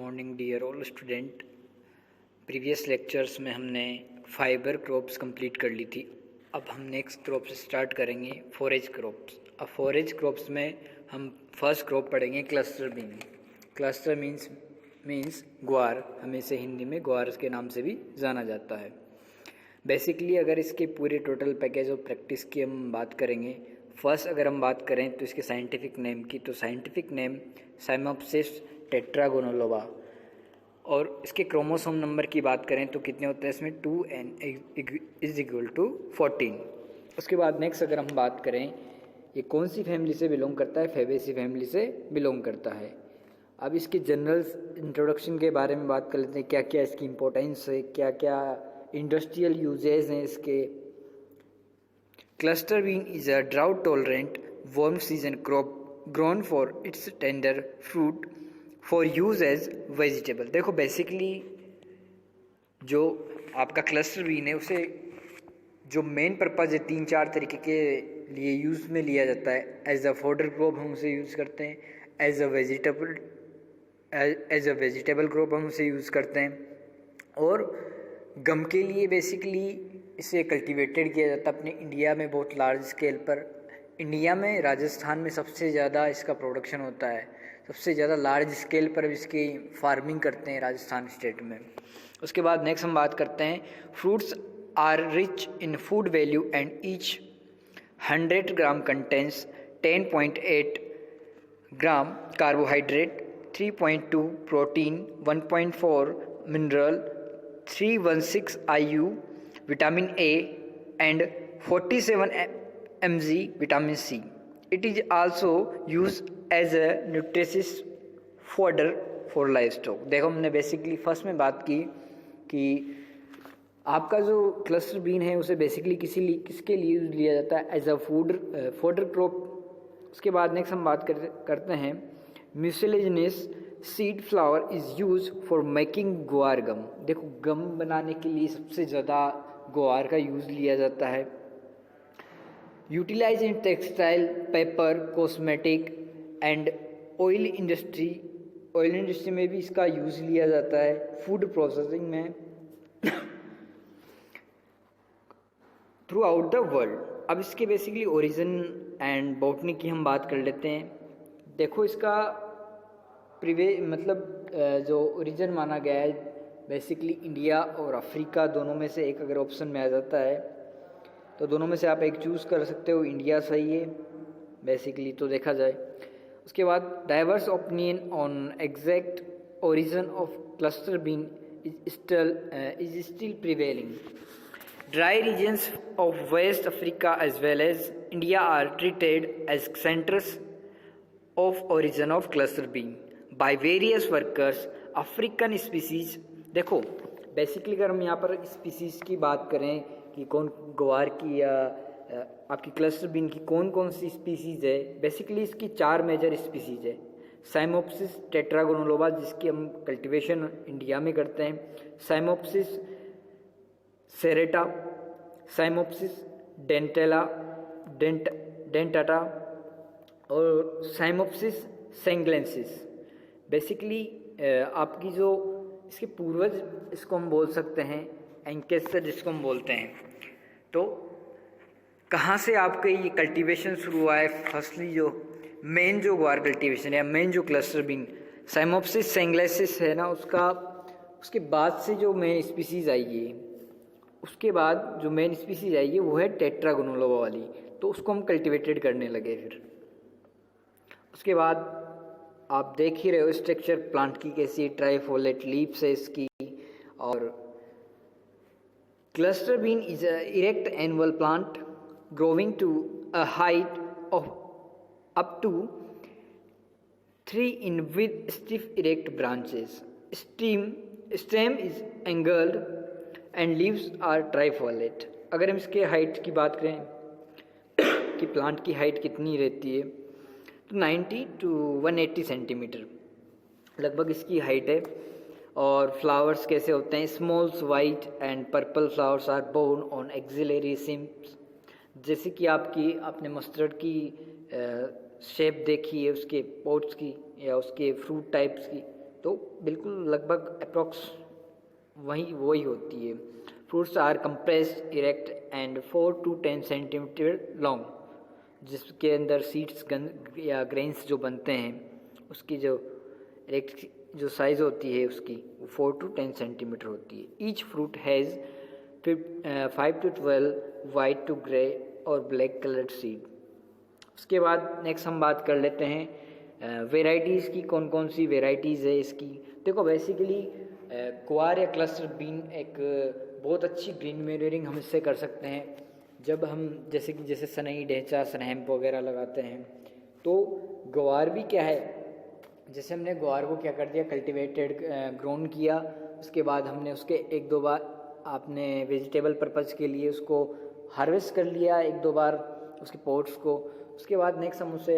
Morning dear all student. Previous lectures में हमने fibre crops complete कर ली थी। अब हम नेक्स्ट क्रॉप से स्टार्ट करेंगे फॉरेज क्रॉप्स। अब फॉरेज क्रॉप्स में हम फर्स्ट क्रॉप पढ़ेंगे क्लस्टर बीन। क्लस्टर मीन्स ग्वार, हमें इसे हिंदी में ग्वार के नाम से भी जाना जाता है। बेसिकली अगर इसके पूरे टोटल पैकेज और प्रैक्टिस की हम बात करेंगे, फर्स्ट अगर हम बात करें तो इसके साइंटिफिक नेम की, तो साइंटिफिक नेम साइमोप्सिस टेट्रागोनोलोबा। और इसके क्रोमोसोम नंबर की बात करें तो कितने होते हैं इसमें 2n=14। उसके बाद नेक्स्ट अगर हम बात करें ये कौन सी फैमिली से बिलोंग करता है, फेबेसी फैमिली से बिलोंग करता है। अब इसके जनरल इंट्रोडक्शन के बारे में बात कर लेते हैं, क्या क्या इसकी इम्पोर्टेंस है, क्या क्या इंडस्ट्रियल यूजेज हैं इसके। Cluster bean is a drought tolerant warm season crop grown for its tender fruit for use as vegetable. देखो बेसिकली जो आपका क्लस्टर बीन है उसे जो मेन पर्पज़ है 3-4 तरीके के लिए यूज़ में लिया जाता है। एज अ फॉडर क्रॉप हम उसे यूज़ करते हैं, एज अ वेजिटेबल क्रॉप हम उसे यूज़ करते हैं, और गम के लिए बेसिकली इसे कल्टीवेटेड किया जाता है अपने इंडिया में बहुत लार्ज स्केल पर। इंडिया में राजस्थान में सबसे ज़्यादा इसका प्रोडक्शन होता है, सबसे ज़्यादा लार्ज स्केल पर इसकी फार्मिंग करते हैं राजस्थान स्टेट में। उसके बाद नेक्स्ट हम बात करते हैं fruits are rich in food value and each 100 gram contains 10.8 gram carbohydrate, 3.2 protein, 1.4 mineral, 316 IU vitamin A and 47 mg vitamin C. It is also used as a nutritious fodder for livestock. देखो हमने basically first में बात की कि आपका जो cluster bean है उसे बेसिकली किसके लिए यूज लिया जाता है, एज अ फूडर क्रॉप। उसके बाद नेक्स्ट हम बात करते हैं mucilaginous seed flower is use for making ग्वार गम। देखो गम बनाने के लिए सबसे ज़्यादा ग्वार का यूज़ लिया जाता है। Utilise in textile, paper, cosmetic and oil industry. Oil industry में भी इसका यूज़ लिया जाता है, फूड प्रोसेसिंग में थ्रू आउट द वर्ल्ड। अब इसके बेसिकली ओरिजिन एंड बॉटनी की हम बात कर लेते हैं। देखो इसका जो ओरिजिन माना गया है बेसिकली इंडिया और अफ्रीका दोनों में से एक अगर ऑप्शन में आ जाता है तो दोनों में से आप एक चूज़ कर सकते हो, इंडिया सही है बेसिकली तो देखा जाए। उसके बाद diverse opinion on exact origin of cluster bean is still prevailing. Dry regions of West Africa as well as India are treated as centers of origin of cluster bean by various workers. African species, देखो basically अगर हम यहाँ पर species की बात करें कि कौन ग्वार की या आपकी क्लस्टर बीन की कौन कौन सी स्पीसीज है, बेसिकली इसकी 4 मेजर स्पीसीज है। साइमोप्सिस टेट्रागोनोलोबा जिसकी हम कल्टीवेशन इंडिया में करते हैं, साइमोप्सिस सेरेटा, साइमोप्सिस डेंटाटा और साइमोप्सिस सेंगलेंसिस। बेसिकली आपकी जो इसके पूर्वज इसको हम बोल सकते हैं एंकेस्टर जिसको हम बोलते हैं। तो कहाँ से आपके ये कल्टीवेशन शुरू हुआ है, फर्स्टली जो मेन जो ग्वार कल्टीवेशन या मेन जो क्लस्टर बीन साइमोप्सिस सेंगलेंसिस है ना, उसके बाद से जो मेन स्पीसीज आई है, उसके बाद जो मेन स्पीसीज आई है वो है टेट्रागोनोलोबा वाली, तो उसको हम कल्टीवेटेड करने लगे। फिर उसके बाद आप देख ही रहे हो स्ट्रक्चर प्लांट की कैसी ट्राइफोलेट लीव्स है इसकी। और cluster bean is a erect annual plant growing to a height of up to 3 in with stiff erect branches. Stem is angled and leaves are trifoliate. अगर हम इसके हाइट की बात करें कि प्लांट की हाइट कितनी रहती है तो 90 to 180 सेंटीमीटर लगभग इसकी हाइट है। और फ्लावर्स कैसे होते हैं, smalls white and purple flowers are borne on axillary cymes. जैसे कि आपने मस्टर्ड की शेप देखी है उसके पॉट्स की या उसके फ्रूट टाइप्स की, तो बिल्कुल लगभग अप्रॉक्स वही होती है। Fruits are compressed, erect and 4 to 10 centimetre long, जिसके अंदर सीड्स या ग्रेन्स जो बनते हैं उसकी जो इरेक्ट जो साइज़ होती है उसकी वो 4 to 10 सेंटीमीटर होती है। Each fruit has 5 to 12 white to grey और ब्लैक कलर्ड सीड। उसके बाद नेक्स्ट हम बात कर लेते हैं वेराइटीज़ की, कौन कौन सी वेराइटीज़ है इसकी। देखो बेसिकली ग्वार या क्लस्टर बीन एक बहुत अच्छी ग्रीन मैन्योरिंग हम इससे कर सकते हैं। जब हम जैसे सनई, ढेंचा, सनहैम्प वगैरह लगाते हैं तो ग्वार भी क्या है, जैसे हमने ग्वार को क्या कर दिया, कल्टीवेटेड ग्रोन किया, उसके बाद हमने उसके 1-2 बार आपने वेजिटेबल पर्पज़ के लिए उसको हार्वेस्ट कर लिया 1-2 बार उसके पॉट्स को। उसके बाद नेक्स्ट हम उसे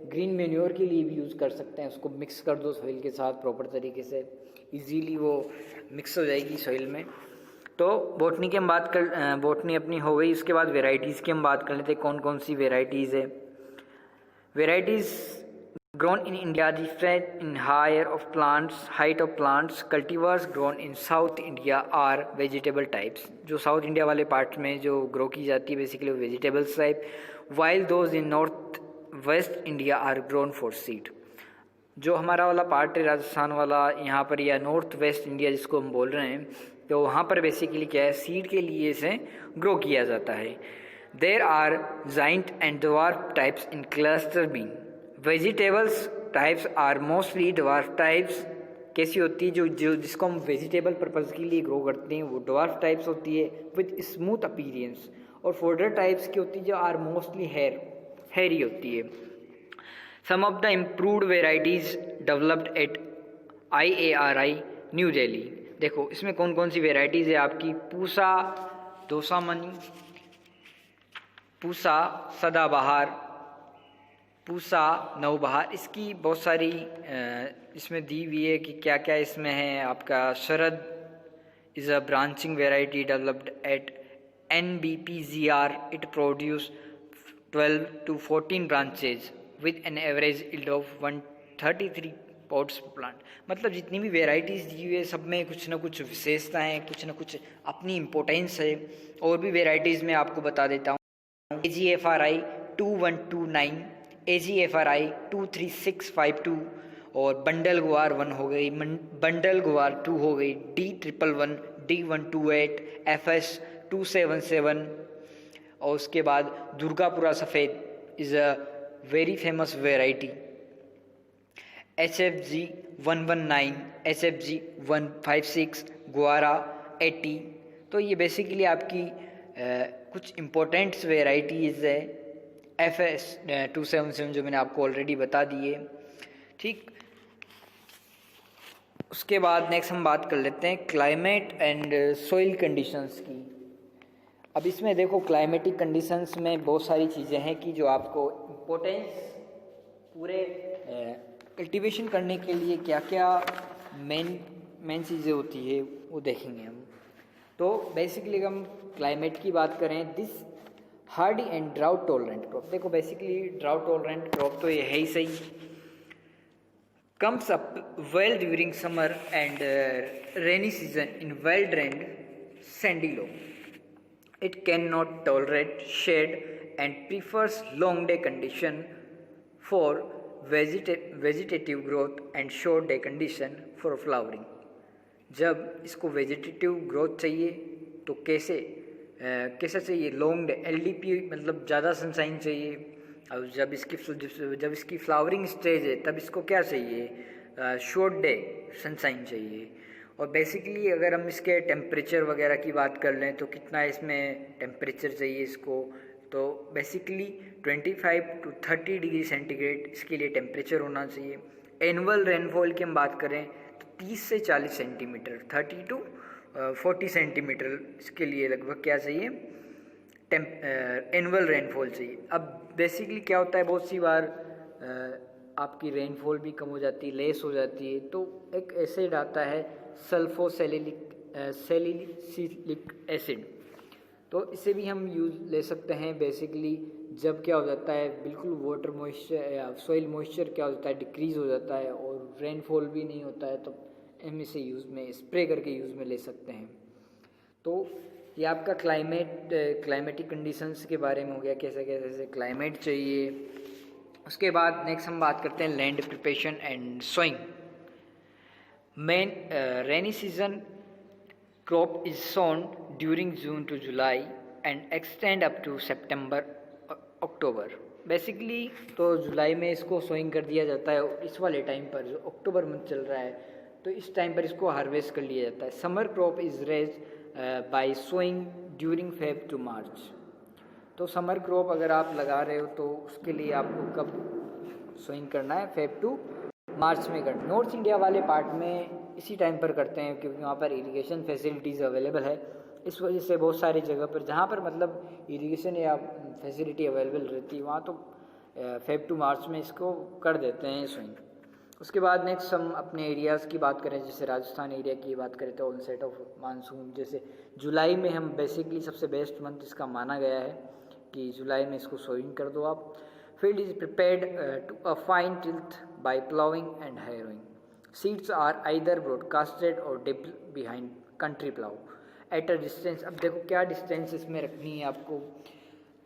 ग्रीन मैन्योर के लिए भी यूज़ कर सकते हैं। उसको मिक्स कर दो सॉइल के साथ प्रॉपर तरीके से, इजीली वो मिक्स हो जाएगी सॉइल में। तो बॉटनी की हम बात कर बॉटनी अपनी हो गई। उसके बाद वेराइटीज़ की हम बात कर लेते हैं, कौन कौन सी वेराइटीज़ है। Varieties grown in India different in height of plants. Cultivars grown in South India are vegetable types. जो साउथ इंडिया वाले पार्ट में जो ग्रो की जाती है बेसिकली वो vegetables type, while those in north west India are grown for seed. जो हमारा वाला पार्ट है राजस्थान वाला यहाँ पर, या नॉर्थ वेस्ट इंडिया जिसको हम बोल रहे हैं, तो वहाँ पर बेसिकली क्या है, सीड के लिए इसे ग्रो किया जाता है। There are giant and dwarf types in cluster bean. Vegetables types are mostly dwarf types. कैसी होती है, जो जिसको हम वेजिटेबल पर्पज़ के लिए ग्रो करते हैं वो ड्वार्फ टाइप्स होती है विद स्मूथ अपीरियंस। और फोल्डर टाइप्स की होती है जो आर मोस्टली हेयरी होती है। Some of the improved varieties developed at IARI New Delhi. देखो इसमें कौन कौन सी वेराइटीज़ है आपकी, पूसा, दोसामनी, पूसा सदाबहार, पूसा नवबहार। इसकी बहुत सारी इसमें दी हुई है कि क्या क्या इसमें है आपका। Sharad is a branching variety developed at NBPZR। It produce 12 to 14 branches with an average yield of 133 pods per plant. मतलब जितनी भी वेराइटीज़ दी हुई है सब में कुछ ना कुछ विशेषताएँ हैं, कुछ ना कुछ अपनी इम्पोर्टेंस है। और भी वेराइटीज़ में आपको बता देता हूँ। AGFRI 2129, AGFRI 23652 और बंडल गुआर 1 हो गई, बंडल गुआर 2 हो गई, D111, D128, FS 277। और उसके बाद दुर्गापुरा सफ़ेद is a very famous variety. HFG 119, HFG 156, गुआरा 80। तो ये बेसिकली आपकी कुछ इम्पोर्टेंट्स वेराइटीज़ है। FS 277 जो मैंने आपको ऑलरेडी बता दिए, ठीक। उसके बाद नेक्स्ट हम बात कर लेते हैं क्लाइमेट एंड सॉइल कंडीशंस की। अब इसमें देखो क्लाइमेटिक कंडीशंस में बहुत सारी चीज़ें हैं कि जो आपको इम्पोर्टेंस पूरे कल्टीवेशन करने के लिए क्या क्या मेन चीज़ें होती है वो देखेंगे हम। तो बेसिकली हम क्लाइमेट की बात करें, this hardy and drought tolerant crop. देखो बेसिकली ड्राउट टॉलरेंट क्रॉप तो ये है ही सही, comes up well during summer and rainy season in well drained sandy loam. It cannot tolerate shade and prefers long day condition for vegetative growth and short day condition for flowering। जब इसको vegetative growth चाहिए तो कैसे चाहिए, long day, LDP मतलब ज़्यादा sunshine चाहिए। और जब इसकी फ्लावरिंग स्टेज है तब इसको क्या चाहिए, शॉर्ट डे सनसाइन चाहिए। और बेसिकली अगर हम इसके टेम्परेचर वगैरह की बात कर लें तो कितना इसमें टेम्परेचर चाहिए इसको, तो बेसिकली 25 to 30 डिग्री सेंटीग्रेड इसके लिए टेम्परेचर होना चाहिए। एनुअल रेनफॉल की हम बात करें तो 30 से 40 सेंटीमीटर, 30 to 40 सेंटीमीटर इसके लिए लगभग क्या चाहिए, एनुअल रेनफॉल चाहिए। अब बेसिकली क्या होता है, बहुत सी बार आपकी रेनफॉल भी कम हो जाती है, लेस हो जाती है, तो एक एसिड आता है सल्फोसैलिसिलिक एसिड, तो इसे भी हम यूज़ ले सकते हैं। बेसिकली जब क्या हो जाता है बिल्कुल वाटर मॉइस्चर या सॉइल मॉइस्चर क्या हो जाता है डिक्रीज़ हो जाता है और रेनफॉल भी नहीं होता है तो हम इसे यूज़ में स्प्रे करके यूज़ में ले सकते हैं। तो ये आपका क्लाइमेटिक कंडीशंस के बारे में हो गया, कैसे कैसे क्लाइमेट चाहिए। उसके बाद नेक्स्ट हम बात करते हैं land preparation and sowing. Main rainy season crop is sown during June to July and extend up to September October. Basically तो जुलाई में इसको सोइंग कर दिया जाता है, इस वाले टाइम पर जो अक्टूबर मंथ चल रहा है तो इस टाइम पर इसको हार्वेस्ट कर लिया जाता है। Summer crop is raised by sowing during Feb to March. तो समर क्रॉप अगर आप लगा रहे हो तो उसके लिए आपको कब सोइंग करना है, फेब टू मार्च में करना। नॉर्थ इंडिया वाले पार्ट में इसी टाइम पर करते हैं क्योंकि वहाँ पर इरिगेशन फैसिलिटीज़ अवेलेबल है। इस वजह से बहुत सारी जगह पर जहाँ पर मतलब इरिगेशन या फैसिलिटी अवेलेबल रहती है वहाँ तो फेब टू मार्च में इसको कर देते हैं सोइंग। उसके बाद नेक्स्ट हम अपने एरियाज़ की बात करें, जैसे राजस्थान एरिया की बात करें तो ऑनसेट ऑफ मानसून जैसे जुलाई में हम बेसिकली सबसे बेस्ट मंथ इसका माना गया है कि जुलाई में इसको सोइंग कर दो आप। Field is prepared to a fine tilth by ploughing and harrowing. Seeds are either broadcasted or dipped behind country plough at a distance. अब देखो क्या डिस्टेंस इसमें रखनी है आपको,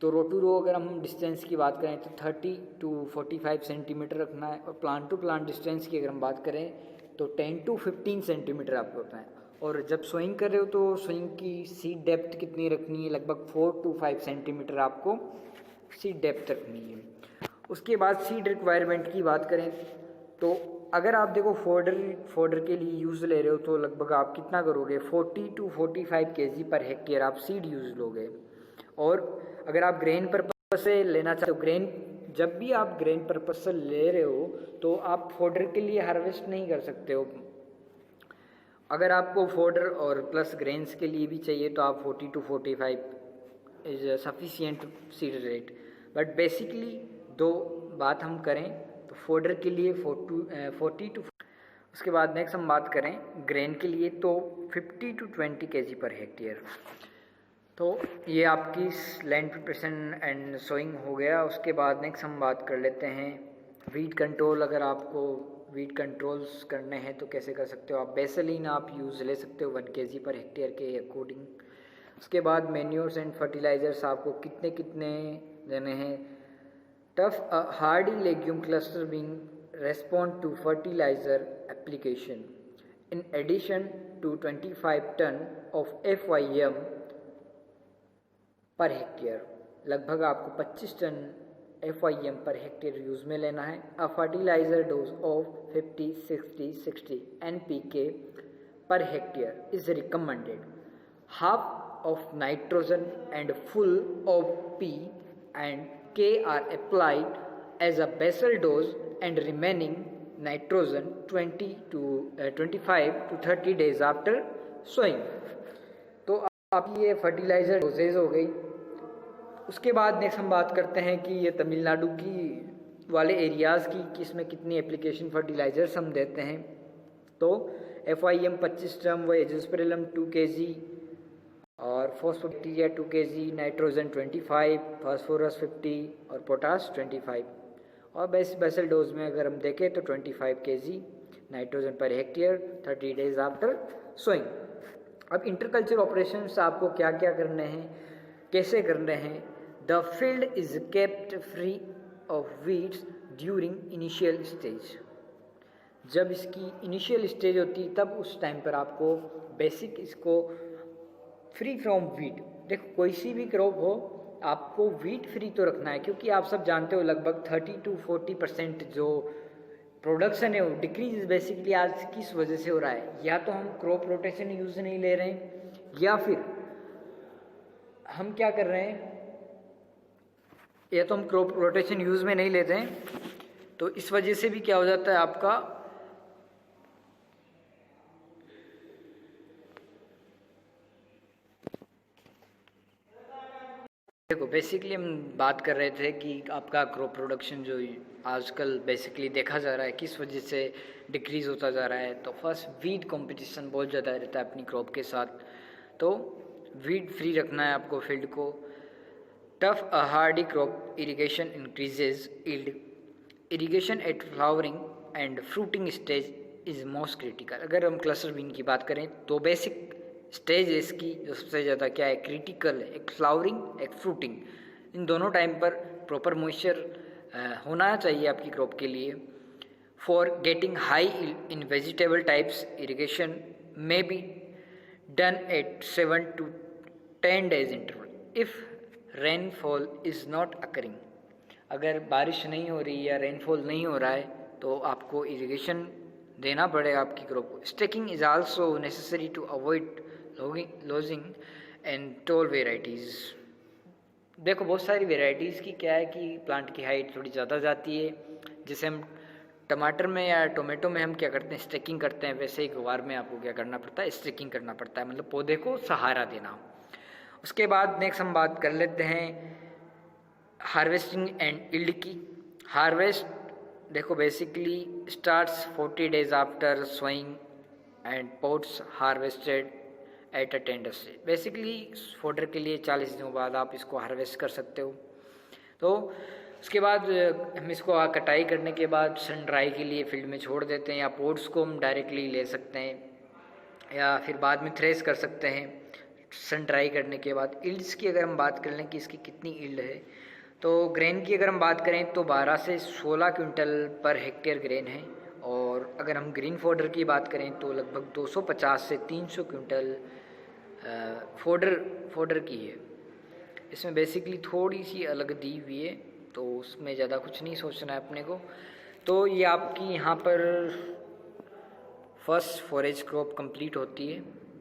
तो रो टू रो अगर हम डिस्टेंस की बात करें तो 30 to 45 सेंटीमीटर रखना है, और प्लांट टू प्लांट डिस्टेंस की अगर हम बात करें तो 10 to 15 सेंटीमीटर आपको रखना है। और जब स्विंग कर रहे हो तो स्विंग की सीड डेप्थ कितनी रखनी है, लगभग 4 to 5 सेंटीमीटर आपको सीड डेप्थ रखनी है। उसके बाद सीड रिक्वायरमेंट की बात करें तो अगर आप देखो फोडर के लिए यूज़ ले रहे हो तो लगभग आप कितना करोगे, 40 to 45 kg पर हेक्टेयर आप सीड यूज़ लोगे। और अगर आप ग्रेन पर्पस से लेना चाहते हो, ग्रेन जब भी आप ग्रेन पर्पस से ले रहे हो तो आप फोडर के लिए हार्वेस्ट नहीं कर सकते हो। अगर आपको फोडर और प्लस ग्रेन्स के लिए भी चाहिए तो आप 40 to 45 is sufficient seed rate. But basically दो बात हम करें तो फोडर के लिए 40 to। उसके बाद नेक्स्ट हम बात करें ग्रेन के लिए तो 50 to 20 kg पर हेक्टेयर। तो ये आपकी लैंड प्रिपरेशन एंड सोइंग हो गया। उसके बाद नेक्स्ट हम बात कर लेते हैं वीड कंट्रोल। अगर आपको वीड कंट्रोल्स करने हैं तो कैसे कर सकते हो आप, बेसलिन आप यूज़ ले सकते हो 1 kg पर हेक्टेयर के अकॉर्डिंग। उसके बाद मैन्योर्स एंड फर्टिलाइजर्स आपको कितने कितने देने हैं। Tough hardy legume cluster being respond to fertiliser application in addition to 25 ton of FYM per hectare. लगभग आपको 25 ton FYM per hectare use में लेना है। A fertiliser dose of 50-60-60 NPK per hectare is recommended. Half of nitrogen and full of P and K are applied as a basal dose and remaining nitrogen 25 to 30 days after sowing। तो आप ये fertiliser doses हो गई। उसके बाद next हम बात करते हैं कि ये तमिलनाडु की वाले एरियाज़ की कि इसमें कितनी एप्लीकेशन फर्टिलाइज़र्स हम देते हैं। तो FYM 25 टन, वो एजोस्पेरिलम 2 kg और फॉस्फोबैक्टीरिया 2 kg, नाइट्रोजन 25, फास्फोरस 50 और पोटास 25। और बेसल डोज में अगर हम देखें तो 25 kg nitrogen per hectare 30 days after sowing. अब इंटरकल्चर ऑपरेशंस आपको क्या क्या करने हैं, कैसे करने हैं। The field is kept free of weeds during initial stage. जब इसकी इनिशियल स्टेज होती है तब उस टाइम पर आपको बेसिक इसको फ्री फ्रॉम वीड। देखो कोई सी भी क्रॉप हो आपको वीड फ्री तो रखना है, क्योंकि आप सब जानते हो लगभग 30 to 40% जो प्रोडक्शन है वो डिक्रीज बेसिकली आज किस वजह से हो रहा है। या तो हम क्रॉप रोटेशन यूज़ नहीं ले रहे हैं, या फिर हम क्या कर रहे हैं, या तो हम क्रॉप रोटेशन यूज़ में नहीं लेते हैं। तो इस वजह से भी क्या हो जाता है आपका देखो बेसिकली हम बात कर रहे थे कि आपका क्रॉप प्रोडक्शन जो आजकल बेसिकली देखा जा रहा है किस वजह से डिक्रीज़ होता जा रहा है। तो फर्स्ट वीड कंपटीशन बहुत ज़्यादा रहता है अपनी क्रॉप के साथ, तो वीड फ्री रखना है आपको फील्ड को। Tough hardy crop irrigation increases yield. Irrigation at flowering and fruiting stage is most critical. अगर हम क्लस्टर बीन की बात करें तो बेसिक स्टेज है इसकी जो सबसे ज़्यादा क्या है, क्रिटिकल है, एक फ्लावरिंग एक फ्रूटिंग। इन दोनों टाइम पर प्रॉपर मॉइस्चर होना चाहिए आपकी क्रॉप के लिए। For getting high in vegetable types irrigation may be done at 7 to 10 days interval if rainfall is not occurring. अगर बारिश नहीं हो रही या रेनफॉल नहीं हो रहा है तो आपको इरिगेशन देना पड़ेगा आपकी क्रॉप को। Staking is also necessary to avoid lodging and tall varieties. देखो बहुत सारी वेराइटीज़ की क्या है कि प्लांट की हाइट थोड़ी ज़्यादा जाती है, जैसे हम टमाटर में या टोमेटो में हम क्या करते हैं, स्टेकिंग करते हैं, वैसे ही गुवार में आपको क्या करना पड़ता है, स्टेकिंग करना पड़ता है, मतलब पौधे को सहारा देना। उसके बाद नेक्स्ट हम बात कर लेते हैं हार्वेस्टिंग एंड इल्ड की। हार्वेस्ट देखो basically starts 40 days after sowing and pods harvested at a tender stage. Basically fodder के लिए 40 दिनों बाद आप इसको हार्वेस्ट कर सकते हो। तो उसके बाद हम इसको कटाई करने के बाद सन ड्राई के लिए फील्ड में छोड़ देते हैं, या पोट्स को हम डायरेक्टली ले सकते हैं या फिर बाद में थ्रेस कर सकते हैं सन ड्राई करने के बाद। इल्ड्स की अगर हम बात कर लें कि इसकी कितनी इल्ड है, तो ग्रेन की अगर हम बात करें तो 12 से 16 क्विंटल पर हेक्टेयर ग्रेन है। और अगर हम ग्रीन फोडर की बात करें तो लगभग 250 से 300 क्विंटल फोडर की है। इसमें बेसिकली थोड़ी सी अलग दी हुई है, तो उसमें ज़्यादा कुछ नहीं सोचना है अपने को। तो ये आपकी यहाँ पर फर्स्ट फॉरेज क्रॉप कंप्लीट होती है।